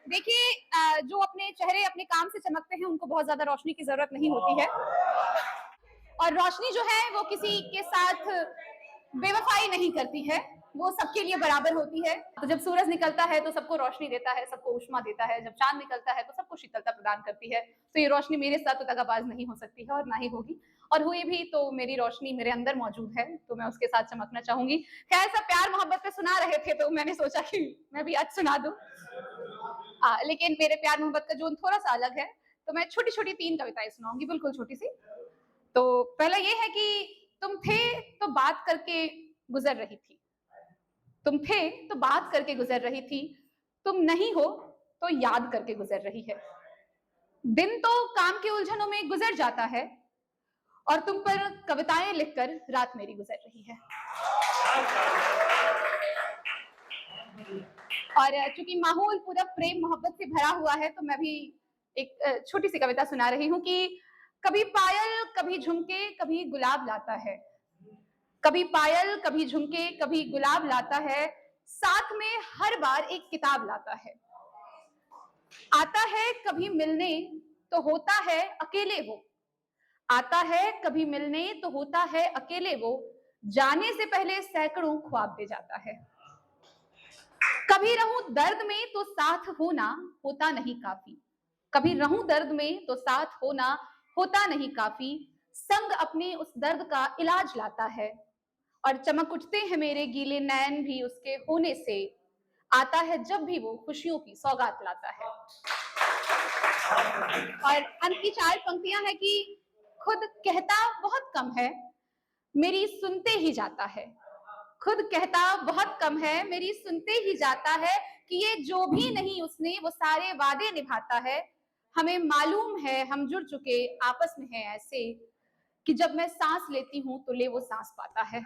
देखिए, जो अपने चेहरे अपने काम से चमकते हैं उनको बहुत ज्यादा रोशनी की जरूरत नहीं होती है, और रोशनी जो है वो किसी के साथ बेवफाई नहीं करती है, वो सबके लिए बराबर होती है। तो जब सूरज निकलता है तो सबको रोशनी देता है, सबको ऊष्मा देता है, जब चांद निकलता है तो सबको शीतलता प्रदान करती है। तो ये रोशनी मेरे साथ तो दगाबाज नहीं हो सकती है और ना ही होगी, और हुई भी तो मेरी रोशनी मेरे अंदर मौजूद है, तो मैं उसके साथ चमकना चाहूंगी। खैर, सब प्यार मोहब्बत पे सुना रहे थे तो मैंने सोचा कि मैं भी आज सुना दूं। लेकिन मेरे प्यार मोहब्बत का जोन थोड़ा सा अलग है, तो मैं छोटी छोटी 3 कविताएं सुनाऊंगी, बिल्कुल छोटी सी। तो पहला ये है कि तुम थे तो बात करके गुजर रही थी, तुम थे तो बात करके गुजर रही थी, तुम नहीं हो तो याद करके गुजर रही है। दिन तो काम की उलझनों में गुजर जाता है, और तुम पर कविताएं लिखकर रात मेरी गुजर रही है। और चूंकि माहौल पूरा प्रेम मोहब्बत से भरा हुआ है, तो मैं भी एक छोटी सी कविता सुना रही हूँ कि कभी पायल कभी झुमके कभी गुलाब लाता है, कभी पायल कभी झुमके कभी गुलाब लाता है, साथ में हर बार एक किताब लाता है। आता है कभी मिलने तो होता है अकेले वो, आता है कभी मिलने तो होता है अकेले वो, जाने से पहले सैकड़ों ख्वाब दे जाता है। कभी रहूं दर्द में तो साथ होना होता नहीं काफी, कभी रहूं दर्द में तो साथ होना होता नहीं काफी, संग अपने उस दर्द का इलाज लाता है, और चमक उठते हैं मेरे गीले नैन भी उसके होने से, आता है जब भी वो खुशियों की सौगात लाता है। और अंत की 4 पंक्तियां हैं कि खुद कहता बहुत कम है, मेरी सुनते ही जाता है, खुद कहता बहुत कम है, मेरी सुनते ही जाता है, कि ये जो भी नहीं उसने वो सारे वादे निभाता है। हमें मालूम है हम जुड़ चुके आपस में हैं ऐसे, कि जब मैं सांस लेती हूं तो ले वो सांस पाता है।